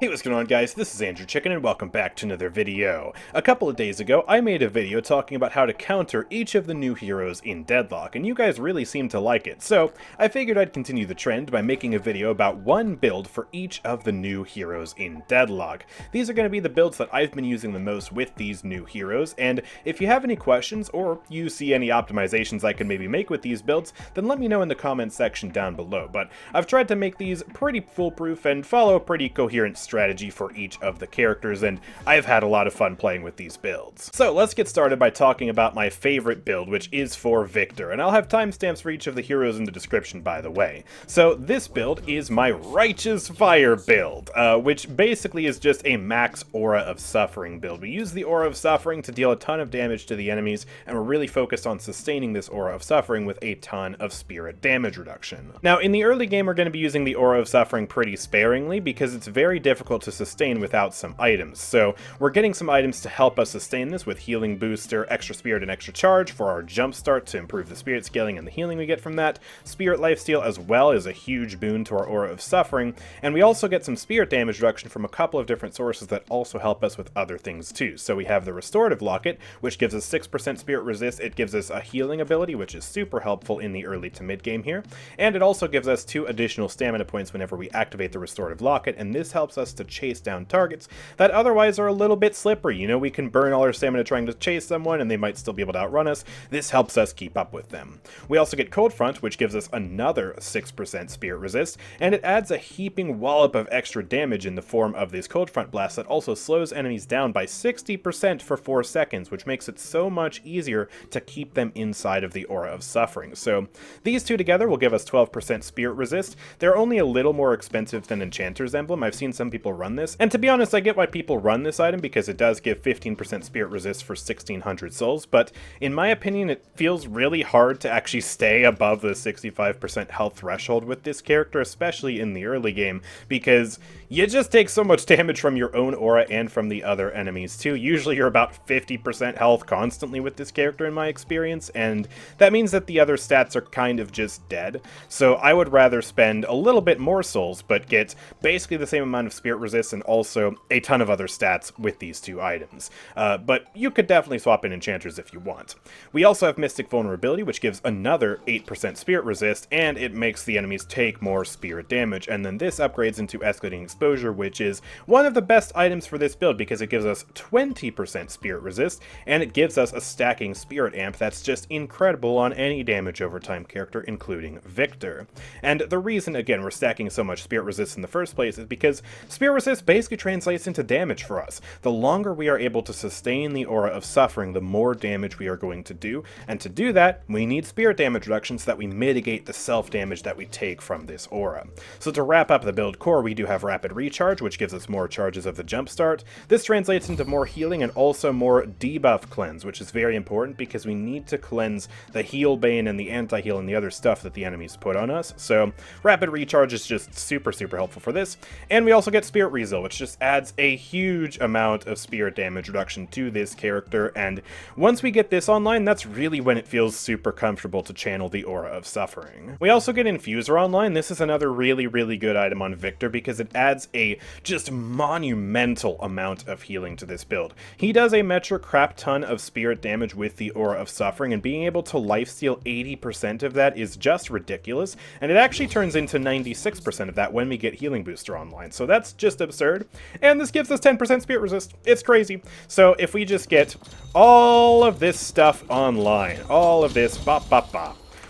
Hey, what's going on, guys? This is AndrewChicken and welcome back to another video. A couple of days ago, I made a video talking about how to counter each of the new heroes in Deadlock, and you guys really seemed to like it, so I figured I'd continue the trend by making a video about one build for each of the new heroes in Deadlock. These are going to be the builds that I've been using the most with these new heroes, and if you have any questions or you see any optimizations I can maybe make with these builds, then let me know in the comments section down below. But I've tried to make these pretty foolproof and follow a pretty coherent strategy for each of the characters, and I've had a lot of fun playing with these builds. So let's get started by talking about my favorite build, which is for Victor, and I'll have timestamps for each of the heroes in the description, by the way. So this build is my Righteous Fire build, which basically is just a max Aura of Suffering build. We use the Aura of Suffering to deal a ton of damage to the enemies, and we're really focused on sustaining this Aura of Suffering with a ton of spirit damage reduction. Now, in the early game, we're going to be using the Aura of Suffering pretty sparingly because it's very difficult to sustain without some items. So we're getting some items to help us sustain this with Healing Booster, Extra Spirit, and Extra Charge for our Jumpstart to improve the spirit scaling and the healing we get from that. Spirit Lifesteal as well is a huge boon to our Aura of Suffering, and we also get some spirit damage reduction from a couple of different sources that also help us with other things too. So we have the Restorative Locket, which gives us 6% spirit resist. It gives us a healing ability, which is super helpful in the early to mid game here, and it also gives us 2 additional stamina points whenever we activate the Restorative Locket, and this helps us to chase down targets that otherwise are a little bit slippery. You know, we can burn all our stamina trying to chase someone and they might still be able to outrun us. This helps us keep up with them. We also get Cold Front, which gives us another 6% spirit resist, and it adds a heaping wallop of extra damage in the form of this Cold Front blast that also slows enemies down by 60% for 4 seconds, which makes it so much easier to keep them inside of the Aura of Suffering. So these two together will give us 12% spirit resist. They're only a little more expensive than Enchanter's Emblem. I've seen some people run this, and to be honest, I get why people run this item because it does give 15% spirit resist for 1600 souls, but in my opinion it feels really hard to actually stay above the 65% health threshold with this character, especially in the early game, because you just take so much damage from your own aura and from the other enemies too. Usually you're about 50% health constantly with this character in my experience, and that means that the other stats are kind of just dead. So I would rather spend a little bit more souls but get basically the same amount of spirit resist and also a ton of other stats with these two items. But you could definitely swap in Enchanters if you want. We also have Mystic Vulnerability, which gives another 8% spirit resist, and it makes the enemies take more spirit damage, and then this upgrades into Escalating Exposure, which is one of the best items for this build because it gives us 20% spirit resist, and it gives us a stacking spirit amp that's just incredible on any damage over time character, including Victor. And the reason, again, we're stacking so much spirit resist in the first place is because spirit resist basically translates into damage for us. The longer we are able to sustain the Aura of Suffering, the more damage we are going to do, and to do that, we need spirit damage reduction so that we mitigate the self-damage that we take from this aura. So to wrap up the build core, we do have Rapid Recharge, which gives us more charges of the Jumpstart. This translates into more healing and also more debuff cleanse, which is very important because we need to cleanse the heal bane and the anti-heal and the other stuff that the enemies put on us. So Rapid Recharge is just super helpful for this. And we also get Spirit Resil, which just adds a huge amount of spirit damage reduction to this character, and once we get this online, that's really when it feels super comfortable to channel the Aura of Suffering. We also get Infuser online. This is another really good item on Victor because it adds a just monumental amount of healing to this build. He does a metric crap ton of spirit damage with the Aura of Suffering, and being able to lifesteal 80% of that is just ridiculous, and it actually turns into 96% of that when we get Healing Booster online, so that's just absurd. And this gives us 10% spirit resist. It's crazy. So if we just get all of this stuff online, all of this,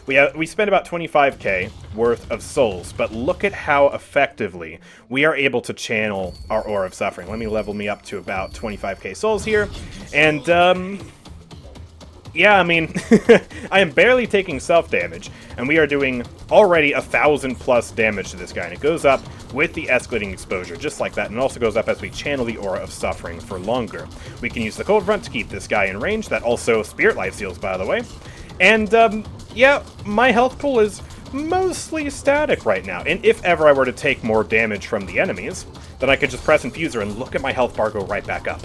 we spend about 25k worth of souls, but look at how effectively we are able to channel our Aura of Suffering. Let me level me up to about 25k souls here, and yeah, I mean, I am barely taking self-damage, and we are doing already 1,000+ damage to this guy, and it goes up with the Escalating Exposure, just like that, and it also goes up as we channel the Aura of Suffering for longer. We can use the Cold Front to keep this guy in range. That also Spirit Life Steals, by the way. And, yeah, my health pool is mostly static right now, and if ever I were to take more damage from the enemies, then I could just press Infuser and look at my health bar go right back up.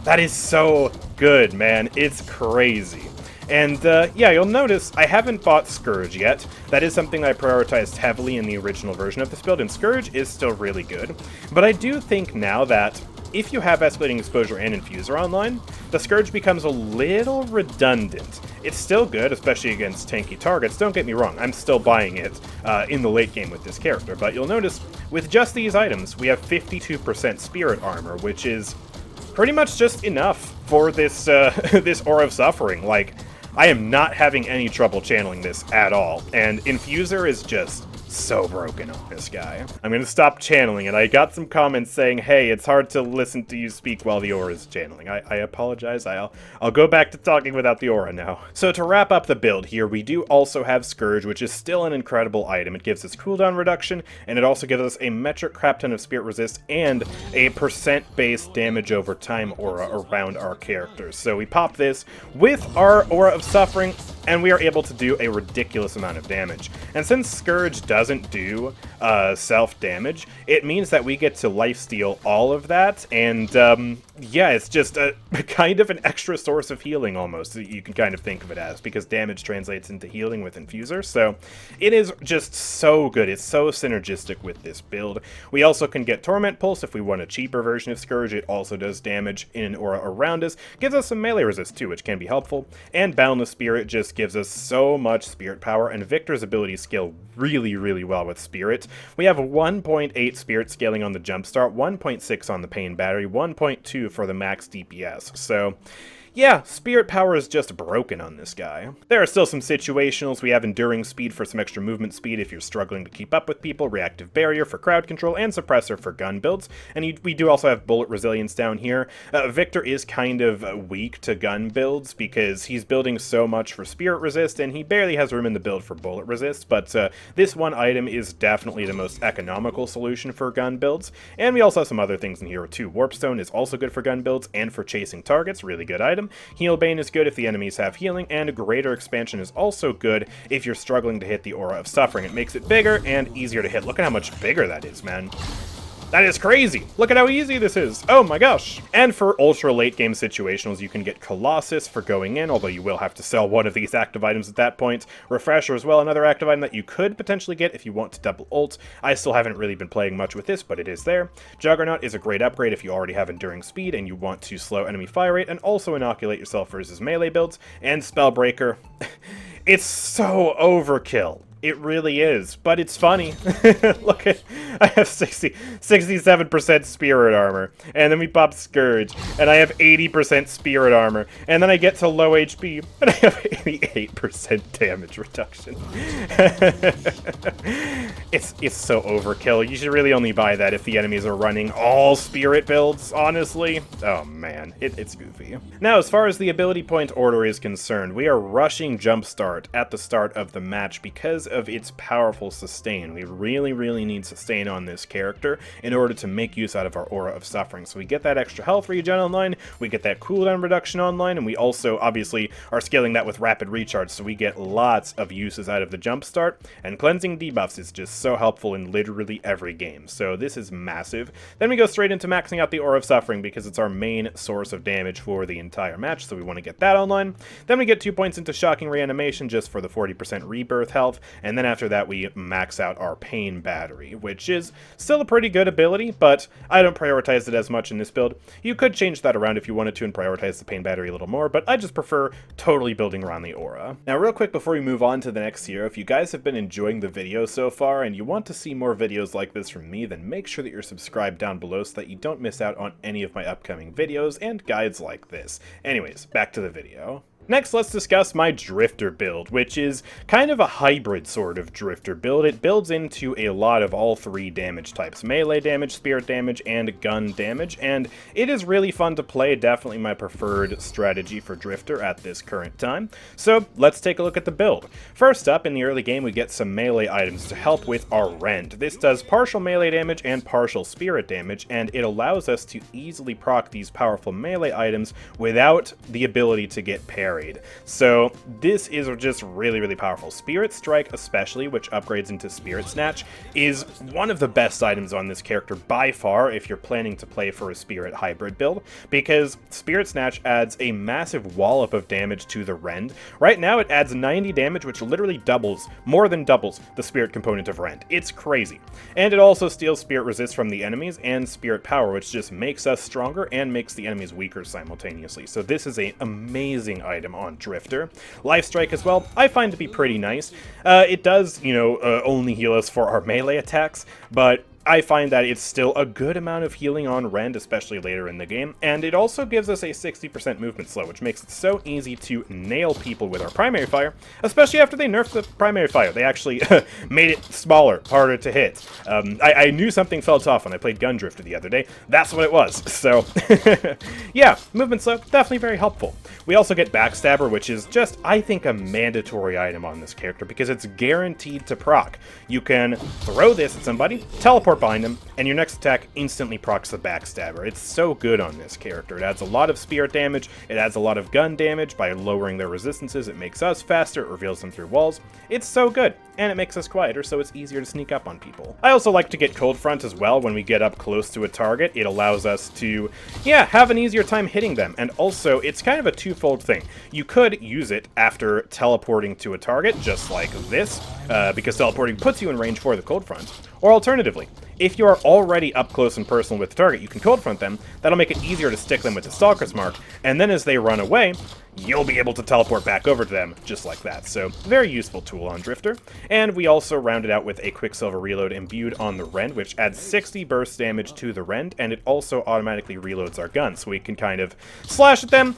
That is so good, man. It's crazy. And yeah, you'll notice I haven't bought Scourge yet. That is something that I prioritized heavily in the original version of this build, and Scourge is still really good. But I do think now that if you have Escalating Exposure and Infuser online, the Scourge becomes a little redundant. It's still good, especially against tanky targets, don't get me wrong, I'm still buying it in the late game with this character, but you'll notice, with just these items, we have 52% Spirit Armor, which is pretty much just enough for this, this Aura of Suffering. Like, I am not having any trouble channeling this at all, and Infuser is just so broken on this guy. I'm gonna stop channeling it. I got some comments saying, hey, it's hard to listen to you speak while the aura is channeling. I apologize. I'll go back to talking without the aura now. So to wrap up the build here, we do also have Scourge, which is still an incredible item. It gives us cooldown reduction, and it also gives us a metric crap ton of spirit resist and a percent-based damage over time aura around our characters. So we pop this with our Aura of Suffering, and we are able to do a ridiculous amount of damage. And since Scourge doesn't do self-damage, it means that we get to lifesteal all of that, and yeah, it's just a kind of an extra source of healing almost, you can kind of think of it as, because damage translates into healing with Infuser, so it is just so good. It's so synergistic with this build. We also can get Torment Pulse if we want a cheaper version of Scourge. It also does damage in an aura around us, gives us some melee resist too, which can be helpful, and Boundless Spirit just gives us so much spirit power, and Victor's abilities scale really well with Spirit. We have 1.8 Spirit scaling on the Jumpstart, 1.6 on the Pain Battery, 1.2 for the max DPS, so yeah, spirit power is just broken on this guy. There are still some situationals. We have Enduring Speed for some extra movement speed if you're struggling to keep up with people, Reactive Barrier for crowd control, and Suppressor for gun builds. And we do also have Bullet Resilience down here. Victor is kind of weak to gun builds because he's building so much for Spirit Resist, and he barely has room in the build for Bullet Resist, but this one item is definitely the most economical solution for gun builds. And we also have some other things in here too. Warpstone is also good for gun builds and for chasing targets, really good item. Heal Bane is good if the enemies have healing, and Greater Expansion is also good if you're struggling to hit the Aura of Suffering. It makes it bigger and easier to hit. Look at how much bigger that is, man. That is crazy! Look at how easy this is! Oh my gosh! And for ultra late game situationals, you can get Colossus for going in, although you will have to sell one of these active items at that point. Refresher as well, another active item that you could potentially get if you want to double ult. I still haven't really been playing much with this, but it is there. Juggernaut is a great upgrade if you already have Enduring Speed and you want to slow enemy fire rate, and also inoculate yourself versus melee builds. And Spellbreaker. It's so overkill. It really is, but it's funny. Look at, I have 67% Spirit Armor, and then we pop Scourge, and I have 80% Spirit Armor, and then I get to low HP, and I have 88% damage reduction. It's so overkill. You should really only buy that if the enemies are running all Spirit builds, honestly. Oh man, it's goofy. Now, as far as the ability point order is concerned, we are rushing Jumpstart at the start of the match because of its powerful sustain. We really need sustain on this character in order to make use out of our Aura of Suffering. So we get that extra health regen online, we get that cooldown reduction online, and we also obviously are scaling that with rapid recharge, so we get lots of uses out of the Jumpstart, and cleansing debuffs is just so helpful in literally every game. So this is massive. Then we go straight into maxing out the Aura of Suffering because it's our main source of damage for the entire match, so we want to get that online. Then we get 2 points into Shocking Reanimation just for the 40% rebirth health, and then after that we max out our Pain Battery, which is still a pretty good ability, but I don't prioritize it as much in this build. You could change that around if you wanted to and prioritize the Pain Battery a little more, but I just prefer totally building around the Aura. Now real quick before we move on to the next hero, if you guys have been enjoying the video so far and you want to see more videos like this from me, then make sure that you're subscribed down below so that you don't miss out on any of my upcoming videos and guides like this. Anyways, back to the video. Next, let's discuss my Drifter build, which is kind of a hybrid sort of Drifter build. It builds into a lot of all three damage types: melee damage, spirit damage, and gun damage, and it is really fun to play, definitely my preferred strategy for Drifter at this current time. So let's take a look at the build. First up, in the early game, we get some melee items to help with our Rend. This does partial melee damage and partial spirit damage, and it allows us to easily proc these powerful melee items without the ability to get parried. parried. So this is just really, really powerful. Spirit Strike especially, which upgrades into Spirit Snatch, is one of the best items on this character by far if you're planning to play for a Spirit hybrid build, because Spirit Snatch adds a massive wallop of damage to the Rend. Right now it adds 90 damage, which literally doubles, more than doubles, the Spirit component of Rend. It's crazy. And it also steals Spirit Resist from the enemies and Spirit Power, which just makes us stronger and makes the enemies weaker simultaneously. So this is an amazing item on Drifter. Life Strike as well, I find to be pretty nice. It does, only heal us for our melee attacks, but I find that it's still a good amount of healing on Rend, especially later in the game, and it also gives us a 60% movement slow, which makes it so easy to nail people with our primary fire, especially after they nerfed the primary fire. They actually made it smaller, harder to hit. I knew something felt off when I played Gun Drifter the other day. That's what it was. So, yeah, movement slow, definitely very helpful. We also get Backstabber, which is just, I think, a mandatory item on this character because it's guaranteed to proc. You can throw this at somebody, teleport behind him, and your next attack instantly procs the Backstabber. It's so good on this character. It adds a lot of spirit damage, it adds a lot of gun damage by lowering their resistances, it makes us faster, it reveals them through walls. It's so good, and it makes us quieter, so it's easier to sneak up on people. I also like to get Cold Front as well when we get up close to a target. It allows us to, have an easier time hitting them, and also, it's kind of a twofold thing. You could use it after teleporting to a target, just like this, because teleporting puts you in range for the Cold Front. Or alternatively, if you are already up close and personal with the target, you can Cold Front them. That'll make it easier to stick them with the Stalker's Mark, and then as they run away, you'll be able to teleport back over to them just like that. So, very useful tool on Drifter. And we also rounded out with a Quicksilver Reload imbued on the Rend, which adds 60 burst damage to the Rend, and it also automatically reloads our gun, so we can kind of slash at them,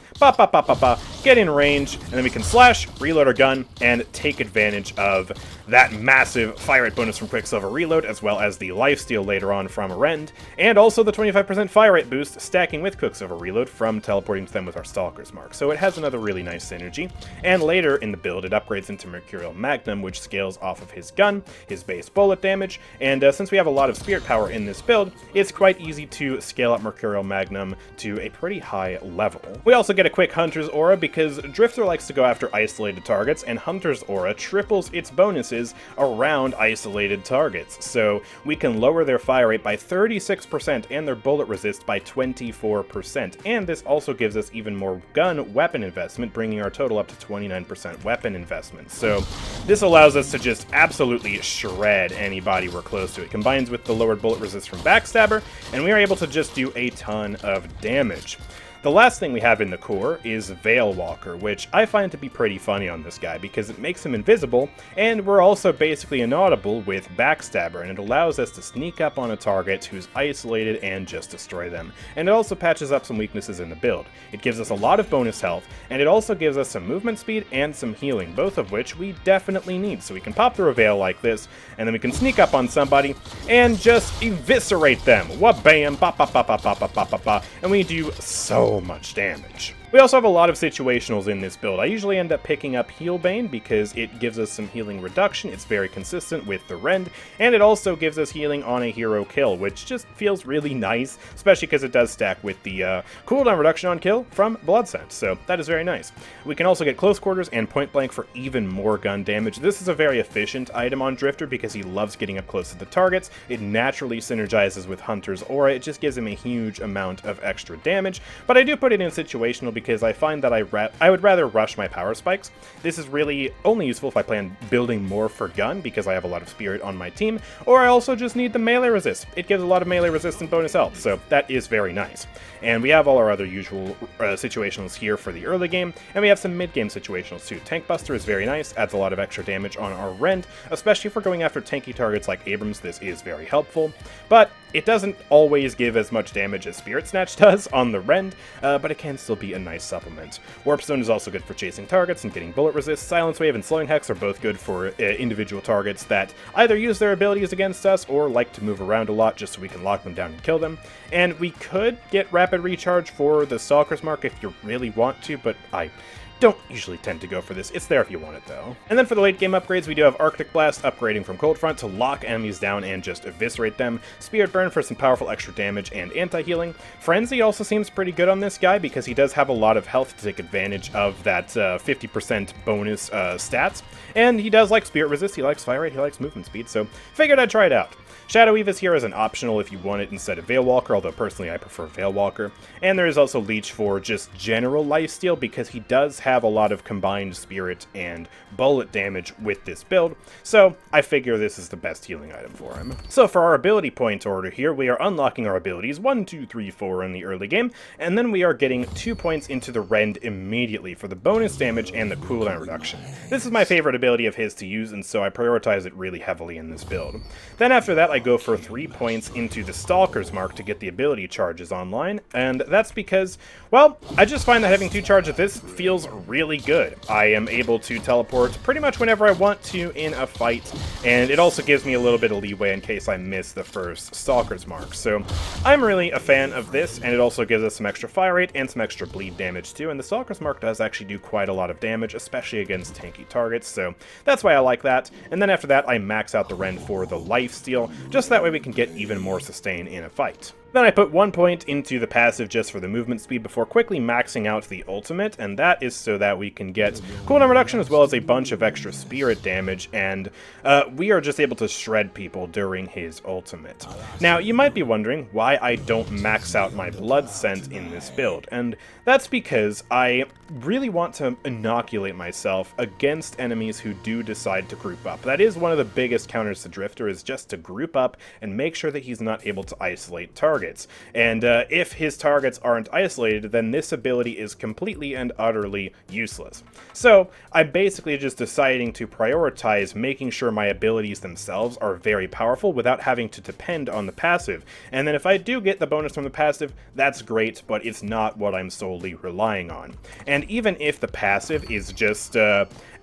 get in range, and then we can slash, reload our gun, and take advantage of that massive fire rate bonus from Quicksilver Reload, as well as the lifesteal later on from Rend, and also the 25% fire rate boost stacking with Quicksilver Reload from teleporting to them with our Stalker's Mark. So it has another really nice synergy, and later in the build it upgrades into Mercurial Magnum, which scales off of his gun, his base bullet damage, and since we have a lot of spirit power in this build, it's quite easy to scale up Mercurial Magnum to a pretty high level. We also get a quick Hunter's Aura because Drifter likes to go after isolated targets, and Hunter's Aura triples its bonuses around isolated targets, so we can lower their fire rate by 36% and their bullet resist by 24%, and this also gives us even more gun weapon investment, bringing our total up to 29% weapon investment. So this allows us to just absolutely shred anybody we're close to. It combines with the lowered bullet resist from Backstabber, and we are able to just do a ton of damage. The last thing we have in the core is Veil Walker, which I find to be pretty funny on this guy because it makes him invisible, and we're also basically inaudible with Backstabber, and it allows us to sneak up on a target who's isolated and just destroy them. And it also patches up some weaknesses in the build. It gives us a lot of bonus health, and it also gives us some movement speed and some healing, both of which we definitely need. So we can pop through a veil like this, and then we can sneak up on somebody and just eviscerate them. Wha-bam, ba-ba-ba-ba-ba-ba-ba-ba, and we do so much damage. We also have a lot of situationals in this build. I usually end up picking up Healbane because it gives us some healing reduction, it's very consistent with the Rend, and it also gives us healing on a hero kill, which just feels really nice, especially because it does stack with the cooldown reduction on kill from Blood Scent, so that is very nice. We can also get Close Quarters and Point Blank for even more gun damage. This is a very efficient item on Drifter because he loves getting up close to the targets. It naturally synergizes with Hunter's Aura. It just gives him a huge amount of extra damage, but I do put it in situational because I find that I would rather rush my power spikes. This is really only useful if I plan building more for gun because I have a lot of spirit on my team, or I also just need the melee resist. It gives a lot of melee resist and bonus health, so that is very nice. And we have all our other usual situationals here for the early game, and we have some mid-game situationals too. Tank Buster is very nice, adds a lot of extra damage on our Rend, especially if we're going after tanky targets like Abrams. This is very helpful, but it doesn't always give as much damage as Spirit Snatch does on the Rend, but it can still be a nice supplement. Warp Stone is also good for chasing targets and getting bullet resist. Silence Wave and Slowing Hex are both good for individual targets that either use their abilities against us or like to move around a lot just so we can lock them down and kill them. And we could get Rapid Recharge for the Stalker's Mark if you really want to, but I don't usually tend to go for this. It's there if you want it, though. And then for the late game upgrades, we do have Arctic Blast upgrading from Cold Front to lock enemies down and just eviscerate them. Spirit Burn for some powerful extra damage and anti-healing. Frenzy also seems pretty good on this guy because he does have a lot of health to take advantage of that 50% bonus stats. And he does like Spirit Resist, he likes Fire Rate, he likes movement speed, so figured I'd try it out. Shadow Weave is here as an optional if you want it instead of Veil Walker, although personally I prefer Veil Walker. And there is also Leech for just general lifesteal because he does have a lot of combined spirit and bullet damage with this build, so I figure this is the best healing item for him. So for our ability point order here, we are unlocking our abilities 1, 2, 3, 4 in the early game, and then we are getting 2 points into the Rend immediately for the bonus damage and the cooldown reduction. This is my favorite ability of his to use, and so I prioritize it really heavily in this build. Then after that, I go for 3 points into the Stalker's Mark to get the ability charges online, and that's because, well, I just find that having 2 charges of this feels really good. I am able to teleport pretty much whenever I want to in a fight, and it also gives me a little bit of leeway in case I miss the first Stalker's Mark. So I'm really a fan of this, and it also gives us some extra fire rate and some extra bleed damage too, and the Stalker's Mark does actually do quite a lot of damage, especially against tanky targets, so that's why I like that. And then after that, I max out the Rend for the lifesteal, just that way we can get even more sustain in a fight. Then I put 1 point into the passive just for the movement speed before quickly maxing out the ultimate, and that is so that we can get cooldown reduction as well as a bunch of extra spirit damage, and we are just able to shred people during his ultimate. Now, you might be wondering why I don't max out my blood scent in this build, and that's because I really want to inoculate myself against enemies who do decide to group up. That is one of the biggest counters to Drifter, is just to group up and make sure that he's not able to isolate targets. And if his targets aren't isolated, then this ability is completely and utterly useless. So I'm basically just deciding to prioritize making sure my abilities themselves are very powerful without having to depend on the passive. And then if I do get the bonus from the passive, that's great, but it's not what I'm solely relying on. And even if the passive is just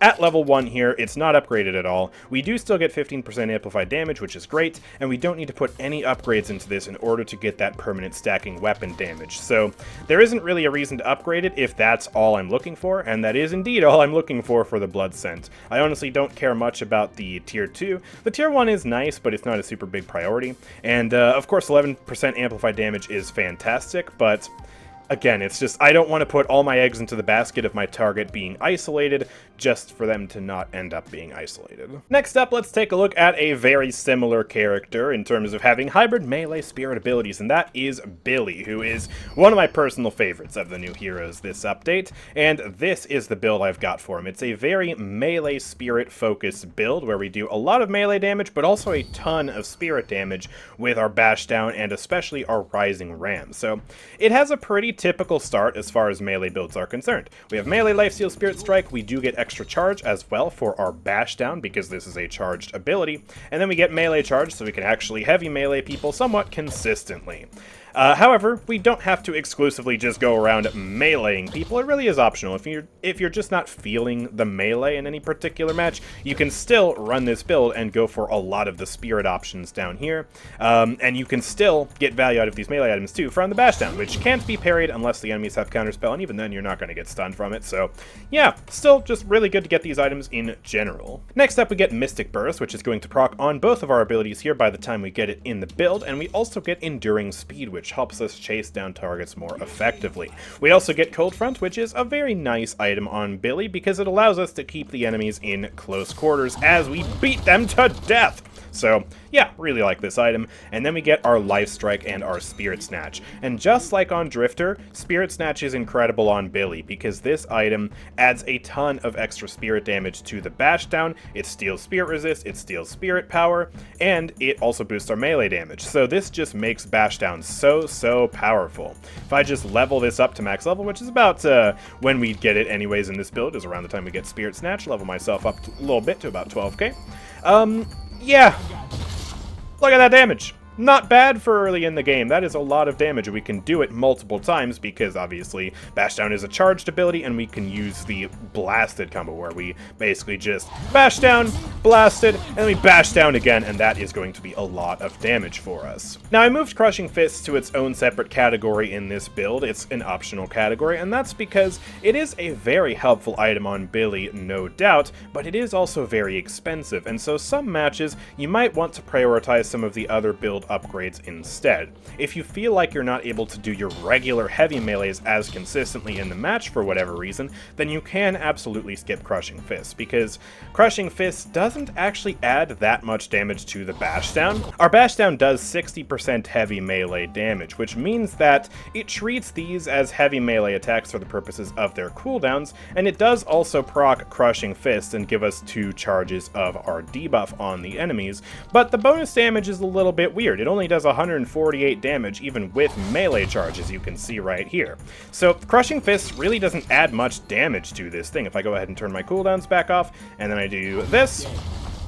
at level 1 here, it's not upgraded at all, we do still get 15% amplified damage, which is great, and we don't need to put any upgrades into this in order to get that permanent stacking weapon damage. So there isn't really a reason to upgrade it if that's all I'm looking for, and that is indeed all I'm looking for the blood scent. I honestly don't care much about the tier 2. The tier 1 is nice, but it's not a super big priority, and of course 11% amplified damage is fantastic, but again, it's just, I don't want to put all my eggs into the basket of my target being isolated, just for them to not end up being isolated. Next up, let's take a look at a very similar character in terms of having hybrid melee spirit abilities, and that is Billy, who is one of my personal favorites of the new heroes this update, and this is the build I've got for him. It's a very melee spirit focused build where we do a lot of melee damage, but also a ton of spirit damage with our bash down and especially our rising ram. So it has a pretty typical start as far as melee builds are concerned. We have melee lifesteal spirit strike, we do get extra charge as well for our bash down because this is a charged ability, and then we get melee charge so we can actually heavy melee people somewhat consistently. However, we don't have to exclusively just go around meleeing people. It really is optional. If you're just not feeling the melee in any particular match, you can still run this build and go for a lot of the spirit options down here. And you can still get value out of these melee items too from the bash down, which can't be parried unless the enemies have counterspell, and even then you're not going to get stunned from it. So yeah, still just really good to get these items in general. Next up, we get Mystic Burst, which is going to proc on both of our abilities here by the time we get it in the build, and we also get Enduring Speed, which helps us chase down targets more effectively. We also get Cold Front, which is a very nice item on Billy because it allows us to keep the enemies in close quarters as we beat them to death. So yeah, really like this item. And then we get our Life Strike and our Spirit Snatch. And just like on Drifter, Spirit Snatch is incredible on Billy because this item adds a ton of extra spirit damage to the bash down. It steals spirit resist, it steals spirit power, and it also boosts our melee damage. So this just makes bash down so powerful. If I just level this up to max level, which is about when we get it anyways in this build, is around the time we get Spirit Snatch, level myself up a little bit to about 12k. Yeah, look at that damage. not bad for early in the game. That is a lot of damage, and we can do it multiple times because obviously bash down is a charged ability, and we can use the blasted combo where we basically just bash down, blasted, and then we bash down again, and that is going to be a lot of damage for us. Now, I moved Crushing Fists to its own separate category in this build. It's an optional category, and that's because it is a very helpful item on Billy, no doubt, but it is also very expensive, and so some matches you might want to prioritize some of the other build upgrades instead. If you feel like you're not able to do your regular heavy melees as consistently in the match for whatever reason, then you can absolutely skip Crushing Fists, because Crushing Fists doesn't actually add that much damage to the bash down. Our bash down does 60% heavy melee damage, which means that it treats these as heavy melee attacks for the purposes of their cooldowns, and it does also proc Crushing Fists and give us 2 charges of our debuff on the enemies, but the bonus damage is a little bit weird. It only does 148 damage even with melee charges, you can see right here. So Crushing Fists really doesn't add much damage to this thing. If I go ahead and turn my cooldowns back off, and then I do this,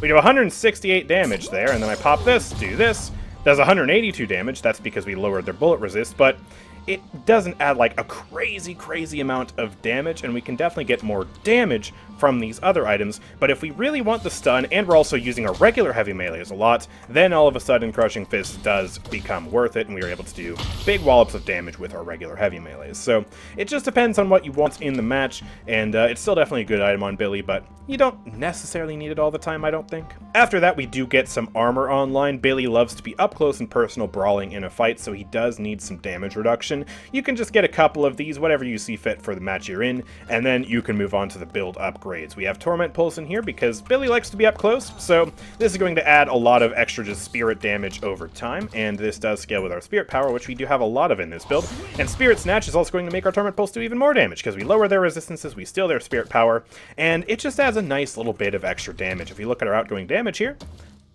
we do 168 damage there, and then I pop this, do this, does 182 damage. That's because we lowered their bullet resist, but it doesn't add like a crazy amount of damage, and we can definitely get more damage from these other items, but if we really want the stun, and we're also using our regular heavy melees a lot, then all of a sudden Crushing Fist does become worth it, and we are able to do big wallops of damage with our regular heavy melees. So it just depends on what you want in the match, and it's still definitely a good item on Billy, but you don't necessarily need it all the time, I don't think. After that, we do get some armor online. Billy loves to be up close and personal brawling in a fight, so he does need some damage reduction. You can just get a couple of these, whatever you see fit for the match you're in, and then you can move on to the build upgrades. We have Torment Pulse in here because Billy likes to be up close, so this is going to add a lot of extra just spirit damage over time, and this does scale with our spirit power, which we do have a lot of in this build. And Spirit Snatch is also going to make our Torment Pulse do even more damage because we lower their resistances, we steal their spirit power, and it just adds a nice little bit of extra damage. If you look at our outgoing damage here,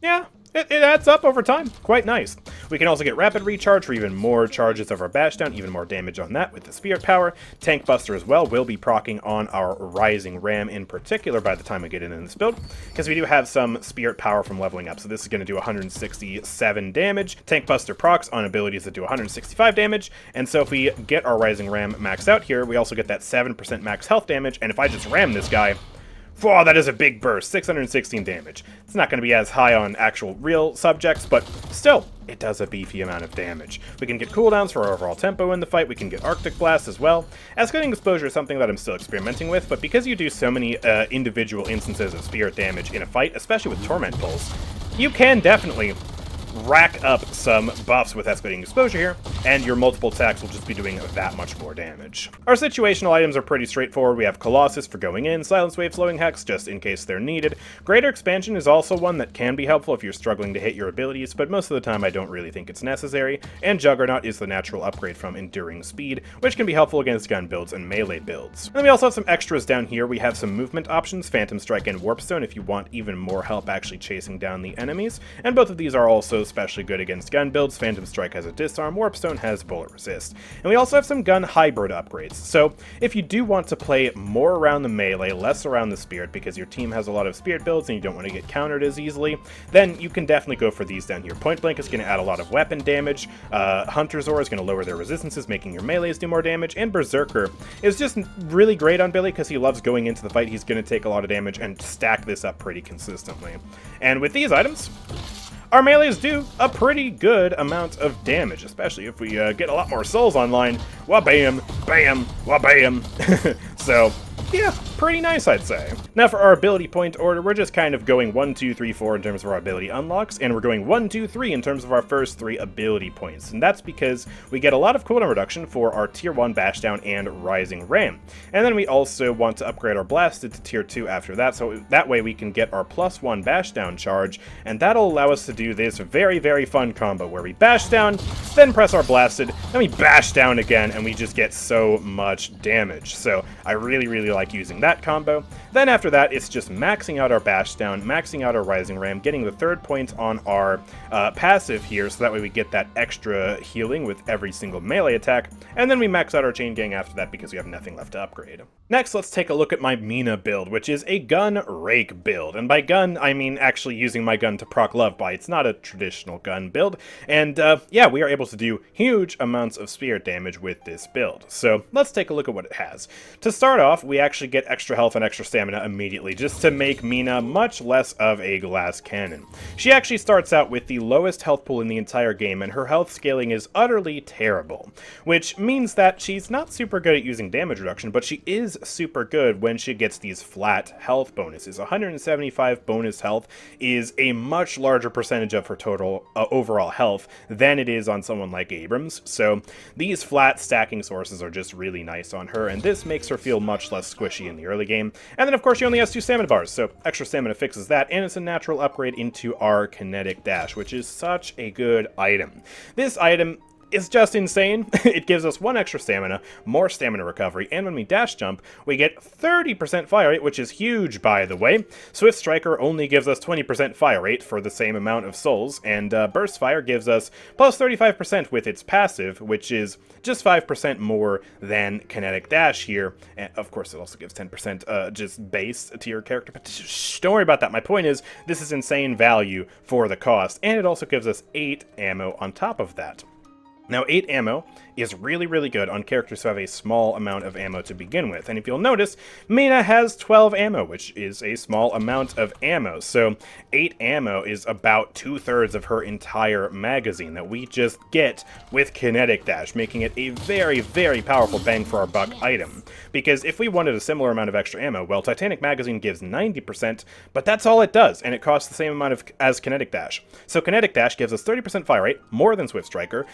yeah, it adds up over time. Quite nice. We can also get Rapid Recharge for even more charges of our bash down, even more damage on that with the Spirit Power. Tank Buster as well will be proccing on our Rising Ram in particular by the time we get in this build, because we do have some Spirit Power from leveling up. So this is going to do 167 damage. Tank Buster procs on abilities that do 165 damage, and so if we get our Rising Ram maxed out here, we also get that 7% max health damage, and if I just ram this guy, oh, that is a big burst, 616 damage. It's not going to be as high on actual real subjects, but still, it does a beefy amount of damage. We can get cooldowns for our overall tempo in the fight, we can get Arctic Blast as well. Escalating Exposure is something that I'm still experimenting with, but because you do so many individual instances of spirit damage in a fight, especially with Torment Pulse, you can definitely rack up some buffs with Escalating Exposure here, and your multiple attacks will just be doing that much more damage. Our situational items are pretty straightforward. We have Colossus for going in, Silence Wave, Flowing Hex, just in case they're needed. Greater Expansion is also one that can be helpful if you're struggling to hit your abilities, but most of the time I don't really think it's necessary, and Juggernaut is the natural upgrade from Enduring Speed, which can be helpful against gun builds and melee builds. And then we also have some extras down here. We have some movement options, Phantom Strike and Warp Stone if you want even more help actually chasing down the enemies, and both of these are also especially good against gun builds. Phantom Strike has a disarm, Warpstone has bullet resist. And we also have some gun hybrid upgrades. So if you do want to play more around the melee, less around the spirit, because your team has a lot of spirit builds and you don't want to get countered as easily, then you can definitely go for these down here. Point Blank is going to add a lot of weapon damage, Hunter's Oar is going to lower their resistances, making your melees do more damage, and Berserker is just really great on Billy because he loves going into the fight. He's going to take a lot of damage and stack this up pretty consistently. And with these items, our melees do a pretty good amount of damage, especially if we get a lot more souls online. Wah-bam, bam, wah-bam. So, yeah, pretty nice, I'd say. Now for our ability point order, we're just kind of going 1, 2, 3, 4 in terms of our ability unlocks, and we're going 1, 2, 3 in terms of our first 3 ability points. And that's because we get a lot of cooldown reduction for our Tier 1 Bashdown and Rising Ram. And then we also want to upgrade our Blasted to Tier 2 after that, so that way we can get our +1 Bashdown charge, and that'll allow us to do this very fun combo where we bash down, then press our Blasted, then we bash down again, and we just get so much damage. So I really like using that combo. Then after that, it's just maxing out our bash down, maxing out our rising ram, getting the 3rd point on our passive here, so that way we get that extra healing with every single melee attack, and then we max out our chain gang after that because we have nothing left to upgrade. Next, let's take a look at my Mina build, which is a gun rake build, and by gun, I mean actually using my gun to proc love bites, not a traditional gun build, and yeah, we are able to do huge amounts of spirit damage with this build. So let's take a look at what it has. To start off, we actually get extra health and extra stamina immediately, just to make Mina much less of a glass cannon. She actually starts out with the lowest health pool in the entire game, and her health scaling is utterly terrible, which means that she's not super good at using damage reduction, but she is super good when she gets these flat health bonuses. 175 bonus health is a much larger percentage of her total overall health than it is on someone like Abrams, so these flat stacking sources are just really nice on her, and this makes her feel much less squishy in the early game. And then of course she only has 2 stamina bars, so extra stamina fixes that, and it's a natural upgrade into our kinetic dash, which is such a good item. This item is just insane. It gives us 1 extra stamina, more stamina recovery, and when we dash jump, we get 30% fire rate, which is huge, by the way. Swift Striker only gives us 20% fire rate for the same amount of souls, and Burst Fire gives us plus 35% with its passive, which is just 5% more than Kinetic Dash here. And of course, it also gives 10% just base to your character, but shh, don't worry about that. My point is, this is insane value for the cost, and it also gives us 8 ammo on top of that. Now, 8 ammo is really, really good on characters who have a small amount of ammo to begin with. And if you'll notice, Mina has 12 ammo, which is a small amount of ammo. So 8 ammo is about 2/3 of her entire magazine that we just get with Kinetic Dash, making it a very, very powerful bang for our buck item. Because if we wanted a similar amount of extra ammo, well, Titanic Magazine gives 90%, but that's all it does, and it costs the same amount as Kinetic Dash. So Kinetic Dash gives us 30% fire rate, more than Swift Striker,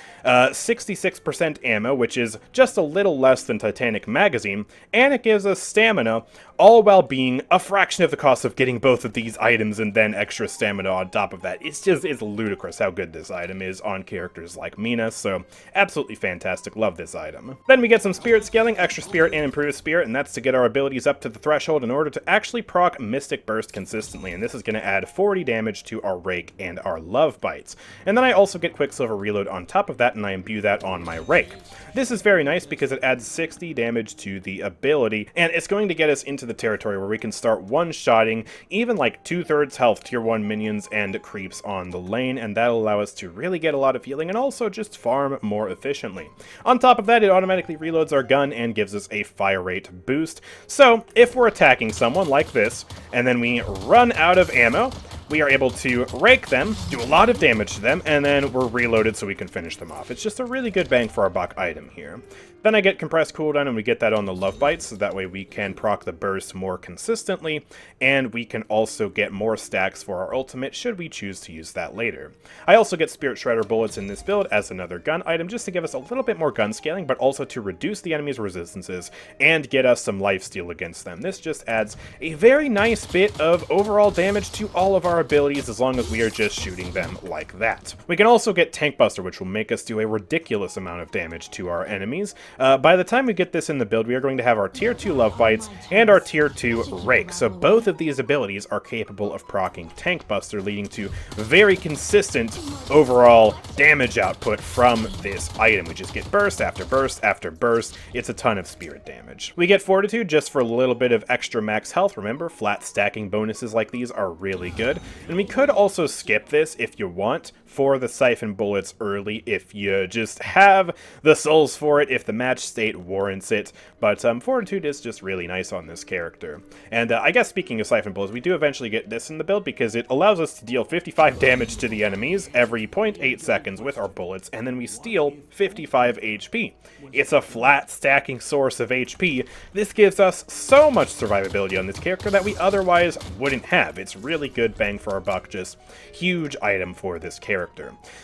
66% ammo, which is just a little less than Titanic Magazine, and it gives us stamina, all while being a fraction of the cost of getting both of these items and then extra stamina on top of that. It's ludicrous how good this item is on characters like Mina, so absolutely fantastic. Love this item. Then we get some spirit scaling, extra spirit and improved spirit, and that's to get our abilities up to the threshold in order to actually proc Mystic Burst consistently, and this is going to add 40 damage to our Rake and our Love Bites. And then I also get Quicksilver Reload on top of that, and I imbue that on my Rake. This is very nice because it adds 60 damage to the ability, and it's going to get us into the territory where we can start one-shotting even like 2/3 health tier 1 minions and creeps on the lane, and that'll allow us to really get a lot of healing and also just farm more efficiently. On top of that, it automatically reloads our gun and gives us a fire rate boost. So if we're attacking someone like this, and then we run out of ammo, we are able to rake them, do a lot of damage to them, and then we're reloaded so we can finish them off. It's just a really good bang for our buck item here. Then I get compressed cooldown, and we get that on the Love Bites, so that way we can proc the burst more consistently, and we can also get more stacks for our ultimate should we choose to use that later. I also get Spirit Shredder bullets in this build as another gun item, just to give us a little bit more gun scaling, but also to reduce the enemy's resistances and get us some lifesteal against them. This just adds a very nice bit of overall damage to all of our abilities as long as we are just shooting them like that. We can also get Tank Buster, which will make us do a ridiculous amount of damage to our enemies. By the time we get this in the build, we are going to have our tier 2 Love Bites and our tier 2 Rake. So both of these abilities are capable of proccing Tank Buster, leading to very consistent overall damage output from this item. We just get burst after burst after burst. It's a ton of spirit damage. We get Fortitude just for a little bit of extra max health. Remember, flat stacking bonuses like these are really good. And we could also skip this if you want for the Siphon Bullets early, if you just have the souls for it, if the match state warrants it, but Fortitude is just really nice on this character. And I guess speaking of Siphon Bullets, we do eventually get this in the build because it allows us to deal 55 damage to the enemies every 0.8 seconds with our bullets, and then we steal 55 HP. It's a flat stacking source of HP. This gives us so much survivability on this character that we otherwise wouldn't have. It's really good bang for our buck, just huge item for this character.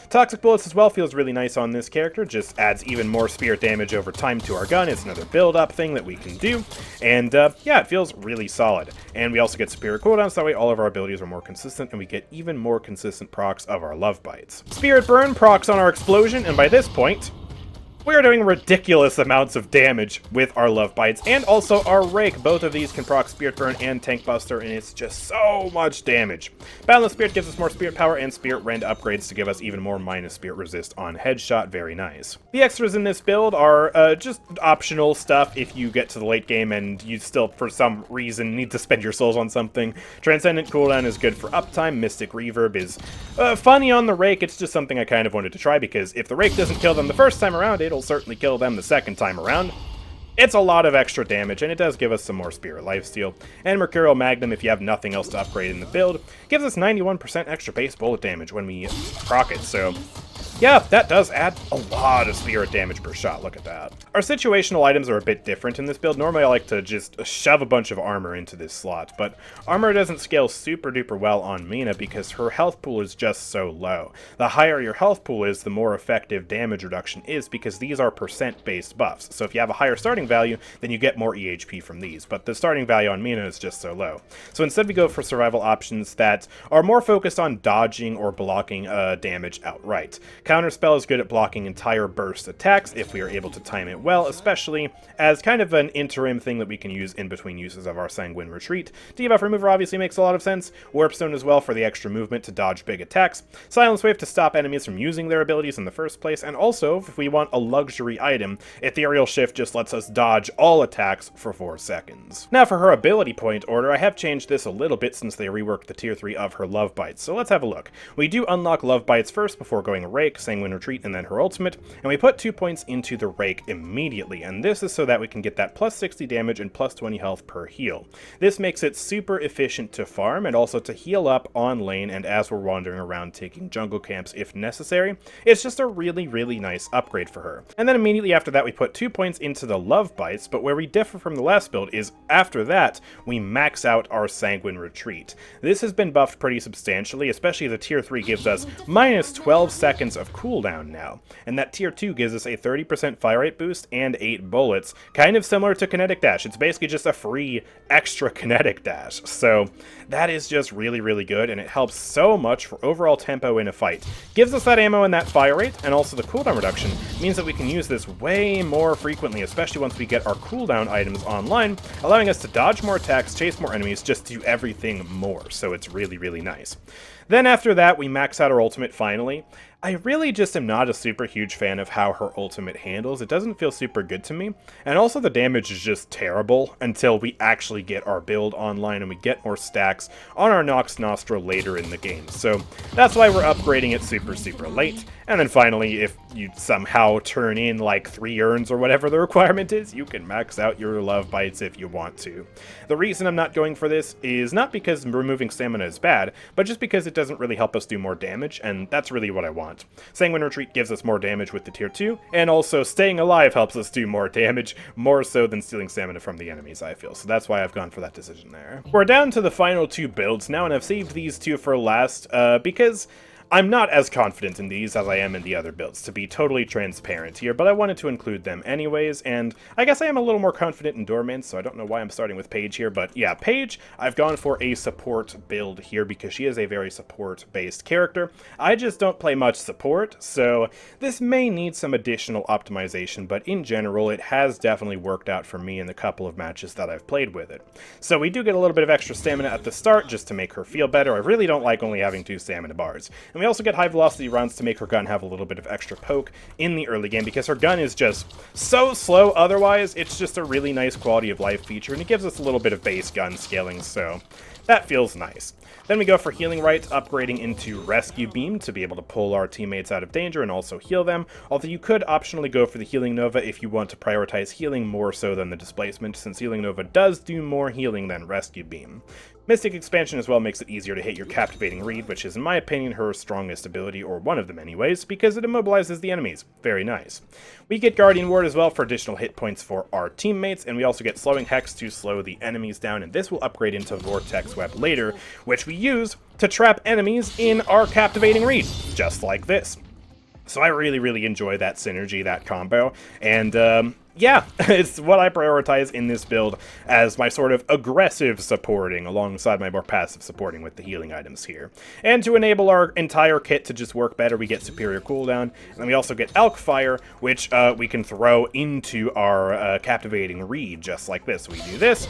Toxic Bullets as well feels really nice on this character, just adds even more spirit damage over time to our gun. It's another build-up thing that we can do, and yeah, it feels really solid. And we also get Spirit cooldowns, so that way all of our abilities are more consistent, and we get even more consistent procs of our Love Bites. Spirit Burn procs on our Explosion, and by this point, We're doing ridiculous amounts of damage with our Love Bites, and also our Rake. Both of these can proc Spirit Burn and Tank Buster, and it's just so much damage. Boundless Spirit gives us more Spirit Power and Spirit Rend upgrades to give us even more minus Spirit Resist on Headshot. Very nice. The extras in this build are just optional stuff if you get to the late game and you still, for some reason, need to spend your souls on something. Transcendent cooldown is good for uptime. Mystic Reverb is funny on the Rake. It's just something I kind of wanted to try, because if the Rake doesn't kill them the first time around, it'll certainly kill them the second time around. It's a lot of extra damage, and it does give us some more Spirit Lifesteal. And Mercurial Magnum, if you have nothing else to upgrade in the build, gives us 91% extra base bullet damage when we proc it, so yeah, that does add a lot of spirit damage per shot. Look at that. Our situational items are a bit different in this build. Normally I like to just shove a bunch of armor into this slot, but armor doesn't scale super duper well on Mina because her health pool is just so low. The higher your health pool is, the more effective damage reduction is, because these are percent-based buffs. So if you have a higher starting value, then you get more EHP from these, but the starting value on Mina is just so low. So instead we go for survival options that are more focused on dodging or blocking damage outright. Counterspell is good at blocking entire burst attacks if we are able to time it well, especially as kind of an interim thing that we can use in between uses of our Sanguine Retreat. Debuff Remover obviously makes a lot of sense. Warpstone as well for the extra movement to dodge big attacks. Silence Wave to stop enemies from using their abilities in the first place, and also, if we want a luxury item, Ethereal Shift just lets us dodge all attacks for 4 seconds. Now for her ability point order, I have changed this a little bit since they reworked the tier 3 of her Love Bites, so let's have a look. We do unlock Love Bites first before going Rake, Sanguine Retreat, and then her ultimate, and we put 2 points into the Rake immediately, and this is so that we can get that plus 60 damage and plus 20 health per heal. This makes it super efficient to farm and also to heal up on lane and as we're wandering around taking jungle camps if necessary. It's just a really, really nice upgrade for her. And then immediately after that we put 2 points into the Love Bites, but where we differ from the last build is after that we max out our Sanguine Retreat. This has been buffed pretty substantially, especially the tier 3 gives us minus 12 seconds of cooldown now, and that tier 2 gives us a 30% fire rate boost and 8 bullets, kind of similar to Kinetic Dash. It's basically just a free extra Kinetic Dash, so that is just really, really good, and it helps so much for overall tempo in a fight. Gives us that ammo and that fire rate, and also the cooldown reduction means that we can use this way more frequently, especially once we get our cooldown items online, allowing us to dodge more attacks, chase more enemies, just do everything more, so it's really, really nice. Then after that, we max out our ultimate finally. I really just am not a super huge fan of how her ultimate handles. It doesn't feel super good to me, and also the damage is just terrible until we actually get our build online and we get more stacks on our Nox Nostra later in the game. So that's why we're upgrading it super, super late. And then finally, if you somehow turn in like 3 urns or whatever the requirement is, you can max out your Love Bites if you want to. The reason I'm not going for this is not because removing stamina is bad, but just because it doesn't really help us do more damage, and that's really what I want. Sanguine Retreat gives us more damage with the tier 2, and also staying alive helps us do more damage, more so than stealing stamina from the enemies, I feel. So that's why I've gone for that decision there. We're down to the final 2 builds now, and I've saved these 2 for last, because I'm not as confident in these as I am in the other builds, to be totally transparent here, but I wanted to include them anyways, and I guess I am a little more confident in Doorman, so I don't know why I'm starting with Paige here, but yeah, Paige, I've gone for a support build here because she is a very support-based character. I just don't play much support, so this may need some additional optimization, but in general, it has definitely worked out for me in the couple of matches that I've played with it. So we do get a little bit of extra stamina at the start just to make her feel better. I really don't like only having 2 stamina bars. And we also get high velocity rounds to make her gun have a little bit of extra poke in the early game because her gun is just so slow otherwise. It's just a really nice quality of life feature, and it gives us a little bit of base gun scaling, so that feels nice. Then we go for Healing Rite, upgrading into Rescue Beam to be able to pull our teammates out of danger and also heal them, although you could optionally go for the Healing Nova if you want to prioritize healing more so than the displacement, since Healing Nova does do more healing than Rescue Beam. Mystic Expansion as well makes it easier to hit your Captivating Read, which is in my opinion her strongest ability, or one of them anyways, because it immobilizes the enemies. Very nice. We get Guardian Ward as well for additional hit points for our teammates, and we also get Slowing Hex to slow the enemies down, and this will upgrade into Vortex Web later, which we use to trap enemies in our Captivating Read, just like this. So I really, really enjoy that synergy, that combo, and Yeah, it's what I prioritize in this build as my sort of aggressive supporting alongside my more passive supporting with the healing items here. And to enable our entire kit to just work better, we get superior cooldown, and then we also get Alk Fire, which we can throw into our captivating reed, just like this. We do this,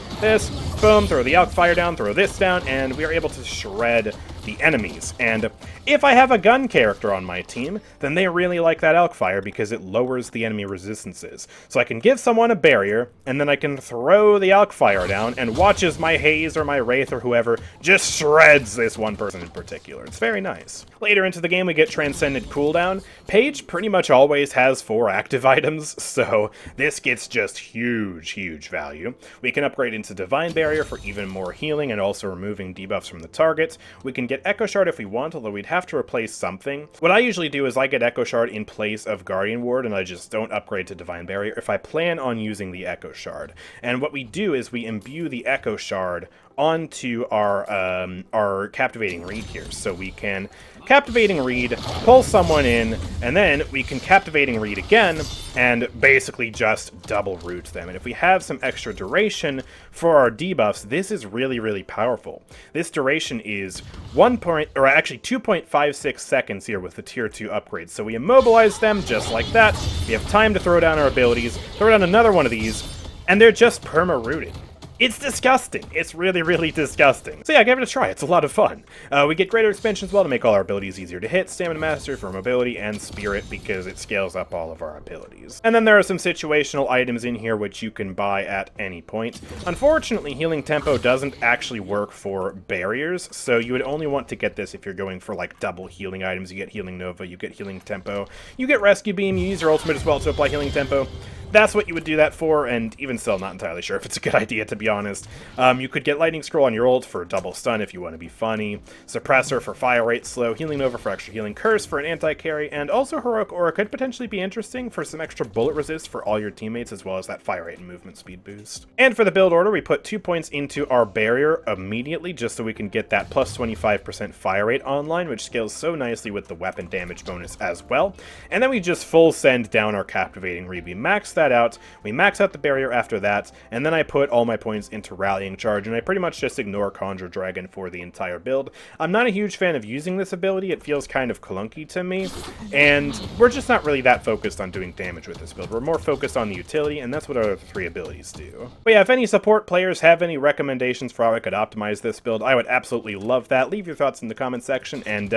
boom, throw the Alk Fire down, throw this down, and we are able to shred the enemies. And if I have a gun character on my team, then they really like that Alk Fire because it lowers the enemy resistances. So I can give someone a barrier, and then I can throw the Alk Fire down, and watch as my Haze or my Wraith or whoever just shreds this one person in particular. It's very nice. Later into the game, we get Transcendent Cooldown. Paige pretty much always has 4 active items, so this gets just huge value. We can upgrade into Divine Barrier for even more healing and also removing debuffs from the target. We can get Echo Shard if we want, although we'd have to replace something. What I usually do is I get Echo Shard in place of Guardian Ward, and I just don't upgrade to Divine Barrier if I plan on using the Echo Shard. And what we do is we imbue the Echo Shard onto our Captivating Reed here. So we can Captivating Reed, pull someone in, and then we can Captivating Reed again, and basically just double root them. And if we have some extra duration for our debuffs, this is really powerful. This duration is 2.56 seconds here with the tier 2 upgrades. So we immobilize them just like that. We have time to throw down our abilities, throw down another one of these, and they're just perma-rooted. It's disgusting. It's really disgusting. So yeah, give it a try. It's a lot of fun. We get greater expansion as well to make all our abilities easier to hit, Stamina Mastery for mobility, and Spirit because it scales up all of our abilities. And then there are some situational items in here which you can buy at any point. Unfortunately, Healing Tempo doesn't actually work for barriers, so you would only want to get this if you're going for like double healing items. You get Healing Nova, you get Healing Tempo, you get Rescue Beam, you use your ultimate as well to apply Healing Tempo. That's what you would do that for, and even still, not entirely sure if it's a good idea, to be honest. You could get Lightning Scroll on your ult for double stun if you want to be funny, Suppressor for fire rate slow, Healing Nova for extra healing, Curse for an anti-carry, and also Heroic Aura could potentially be interesting for some extra bullet resist for all your teammates, as well as that fire rate and movement speed boost. And for the build order, we put 2 points into our barrier immediately, just so we can get that plus 25% fire rate online, which scales so nicely with the weapon damage bonus as well. And then we just full send down our Captivating Reed. We max that out, we max out the barrier after that, and then I put all my points into Rallying Charge, and I pretty much just ignore Conjure Dragon for the entire build. I'm not a huge fan of using this ability, it feels kind of clunky to me, and we're just not really that focused on doing damage with this build. We're more focused on the utility, and that's what our 3 abilities do. But yeah, if any support players have any recommendations for how I could optimize this build, I would absolutely love that. Leave your thoughts in the comment section, and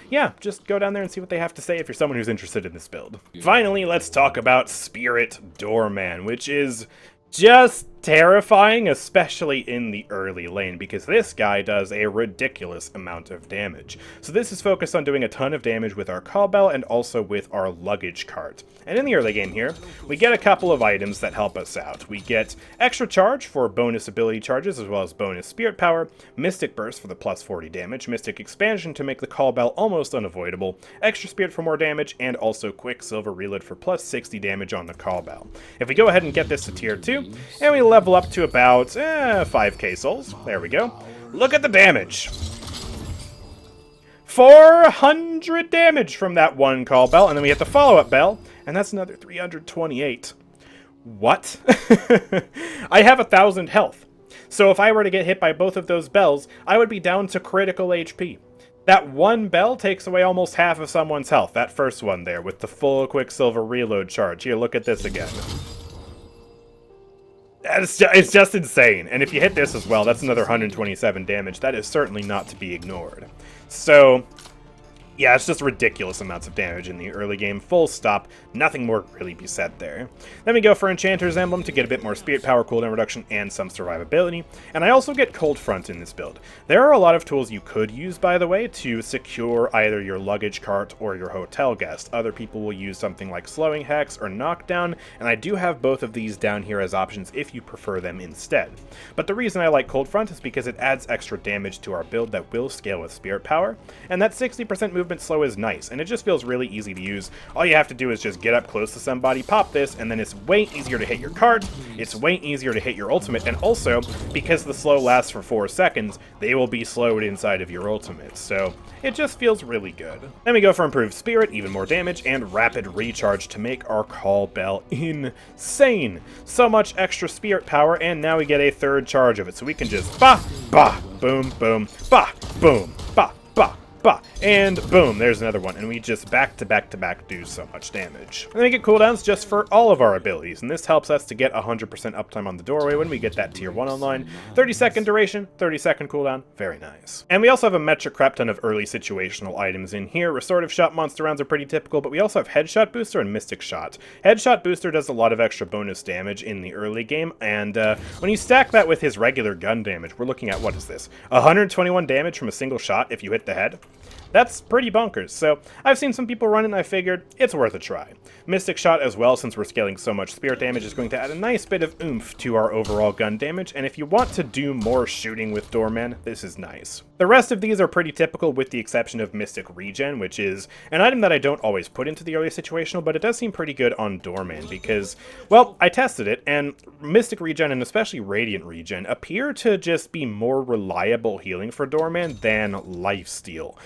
yeah, just go down there and see what they have to say if you're someone who's interested in this build. Finally, let's talk about Spirit Doorman, which is just terrifying, especially in the early lane, because this guy does a ridiculous amount of damage. So this is focused on doing a ton of damage with our Cowbell and also with our luggage cart. And in the early game here, we get a couple of items that help us out. We get extra charge for bonus ability charges, as well as bonus spirit power, Mystic Burst for the plus 40 damage, Mystic Expansion to make the Cowbell almost unavoidable, extra spirit for more damage, and also Quicksilver Reload for plus 60 damage on the Cowbell. If we go ahead and get this to tier 2, and we level up to about 5k souls. There we go. Look at the damage. 400 damage from that one call bell, and then we hit the follow-up bell, and that's another 328. What? I have 1,000 health. So if I were to get hit by both of those bells, I would be down to critical HP. That one bell takes away almost half of someone's health. That first one there with the full Quicksilver Reload charge. Here, look at this again. It's just insane. And if you hit this as well, that's another 127 damage. That is certainly not to be ignored. So, yeah, it's just ridiculous amounts of damage in the early game. Full stop. Nothing more to really be said there. Then we go for Enchanter's Emblem to get a bit more spirit power, cooldown reduction, and some survivability. And I also get Cold Front in this build. There are a lot of tools you could use, by the way, to secure either your luggage cart or your hotel guest. Other people will use something like Slowing Hex or Knockdown, and I do have both of these down here as options if you prefer them instead. But the reason I like Cold Front is because it adds extra damage to our build that will scale with spirit power, and that 60% movement movement slow is nice, and it just feels really easy to use. All you have to do is just get up close to somebody, pop this, and then it's way easier to hit your card, it's way easier to hit your ultimate, and also, because the slow lasts for 4 seconds, they will be slowed inside of your ultimate, so it just feels really good. Then we go for Improved Spirit, even more damage, and Rapid Recharge to make our Call Bell insane. So much extra spirit power, and now we get a 3rd charge of it, so we can just bah, bah, boom, boom, bah, boom, bah, bah, bah, and boom, there's another one, and we just back to back to back do so much damage. And then we get cooldowns just for all of our abilities, and this helps us to get 100% uptime on the doorway when we get that tier 1 online. 30-second duration, 30-second cooldown, very nice. And we also have a metric crap ton of early situational items in here. Restorative Shot monster rounds are pretty typical, but we also have Headshot Booster and Mystic Shot. Headshot Booster does a lot of extra bonus damage in the early game, and when you stack that with his regular gun damage, we're looking at, what is this? 121 damage from a single shot if you hit the head? That's pretty bonkers, so I've seen some people run it and I figured it's worth a try. Mystic Shot as well, since we're scaling so much spirit damage, is going to add a nice bit of oomph to our overall gun damage, and if you want to do more shooting with Doorman, this is nice. The rest of these are pretty typical with the exception of Mystic Regen, which is an item that I don't always put into the early situational, but it does seem pretty good on Doorman because, well, I tested it, and Mystic Regen and especially Radiant Regen appear to just be more reliable healing for Doorman than Lifesteal.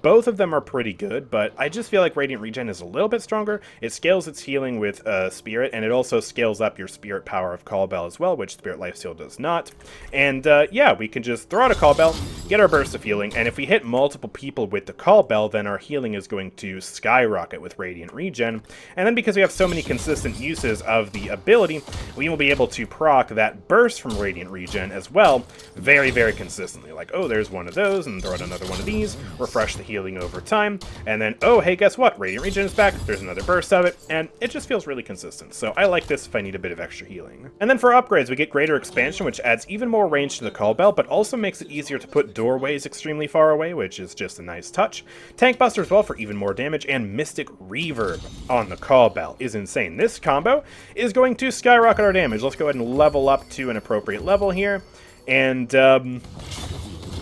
Both of them are pretty good, but I just feel like Radiant Regen is a little bit stronger. It scales its healing with Spirit, and it also scales up your Spirit power of Call Bell as well, which Spirit Lifesteal does not. And yeah, we can just throw out a Call Bell, get our burst of healing, and if we hit multiple people with the Call Bell, then our healing is going to skyrocket with Radiant Regen. And then because we have so many consistent uses of the ability, we will be able to proc that burst from Radiant Regen as well very, very consistently. Like, oh, there's one of those, and throw out another one of these, refresh the healing over time, and then, oh, hey, guess what? Radiant Regen is back, there's another burst of it, and it just feels really consistent. So I like this if I need a bit of extra healing. And then for upgrades, we get Greater Expansion, which adds even more range to the Call Bell, but also makes it easier to put doorways extremely far away, which is just a nice touch. Tank Buster as well for even more damage, and Mystic Reverb on the Call Bell is insane. This combo is going to skyrocket our damage. Let's go ahead and level up to an appropriate level here, and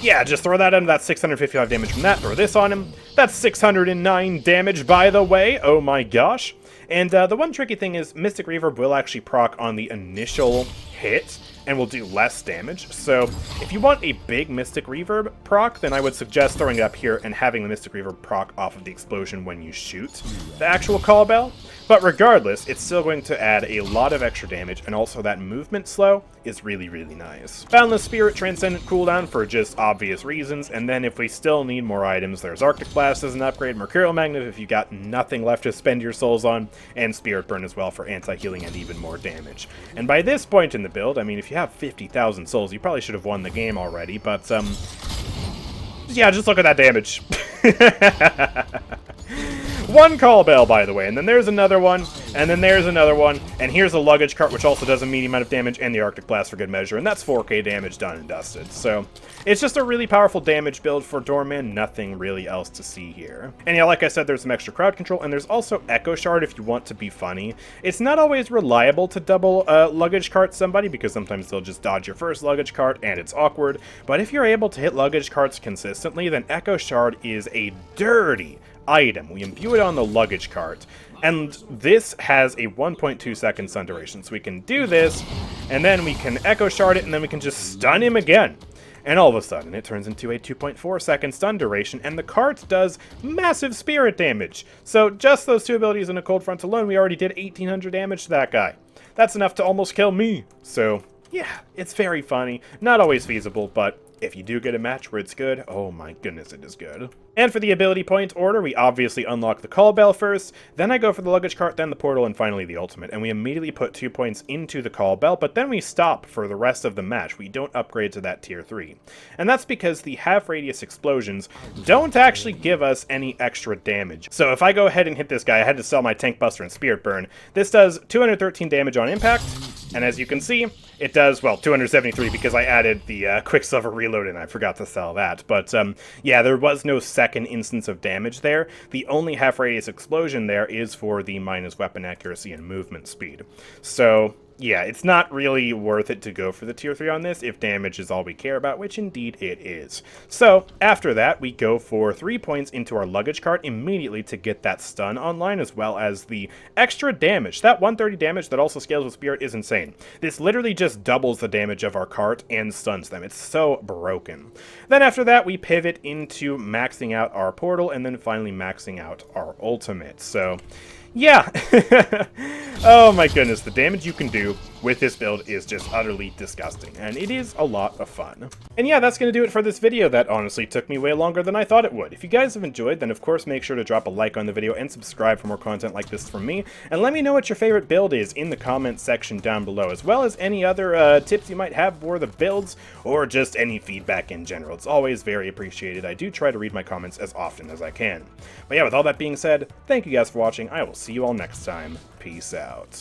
yeah, just throw that in. That's 655 damage from that. Throw this on him. That's 609 damage, by the way. Oh my gosh. And the one tricky thing is Mystic Reverb will actually proc on the initial hit and will do less damage. So if you want a big Mystic Reverb proc, then I would suggest throwing it up here and having the Mystic Reverb proc off of the explosion when you shoot the actual Call Bell. But regardless, it's still going to add a lot of extra damage, and also that movement slow is really, really nice. Boundless Spirit Transcendent cooldown for just obvious reasons, and then if we still need more items, there's Arctic Blast as an upgrade, Mercurial Magnet if you got nothing left to spend your souls on, and Spirit Burn as well for anti-healing and even more damage. And by this point in the build, I mean, if you have 50,000 souls, you probably should have won the game already, but, yeah, just look at that damage. One Call Bell, by the way, and then there's another one, and then there's another one, and here's a luggage cart, which also does a medium amount of damage, and the Arctic Blast for good measure, and that's 4k damage done and dusted. So it's just a really powerful damage build for Doorman, nothing really else to see here. And yeah, like I said, there's some extra crowd control, and there's also Echo Shard if you want to be funny. It's not always reliable to double luggage cart somebody, because sometimes they'll just dodge your first luggage cart, and it's awkward, but if you're able to hit luggage carts consistently, then Echo Shard is a dirty item. We imbue it on the luggage cart, and this has a 1.2 second stun duration, so we can do this, and then we can Echo Shard it, and then we can just stun him again. And all of a sudden, it turns into a 2.4 second stun duration, and the cart does massive spirit damage. So just those two abilities in a Cold Front alone, we already did 1800 damage to that guy. That's enough to almost kill me. So yeah, it's very funny. Not always feasible, but if you do get a match where it's good, oh my goodness, it is good. And for the ability point order, we obviously unlock the Call Bell first, then I go for the luggage cart, then the portal, and finally the ultimate. And we immediately put 2 points into the Call Bell, but then we stop for the rest of the match. We don't upgrade to that tier 3. And that's because the half radius explosions don't actually give us any extra damage. So if I go ahead and hit this guy, I had to sell my Tank Buster and Spirit Burn. This does 213 damage on impact, and as you can see, it does, well, 273 because I added the Quicksilver Reload and I forgot to sell that. But yeah, there was no second instance of damage there. The only half radius explosion there is for the minus weapon accuracy and movement speed. So yeah, it's not really worth it to go for the tier 3 on this if damage is all we care about, which indeed it is. So, after that, we go for 3 points into our luggage cart immediately to get that stun online, as well as the extra damage. That 130 damage that also scales with Spirit is insane. This literally just doubles the damage of our cart and stuns them. It's so broken. Then after that, we pivot into maxing out our portal, and then finally maxing out our ultimate. So, yeah. Oh my goodness, the damage you can do with this build is just utterly disgusting, and it is a lot of fun. And yeah, that's going to do it for this video. That honestly took me way longer than I thought it would. If you guys have enjoyed, then of course make sure to drop a like on the video and subscribe for more content like this from me, and let me know what your favorite build is in the comments section down below, as well as any other tips you might have for the builds, or just any feedback in general. It's always very appreciated. I do try to read my comments as often as I can. But yeah, with all that being said, thank you guys for watching. I will see you all next time. Peace out.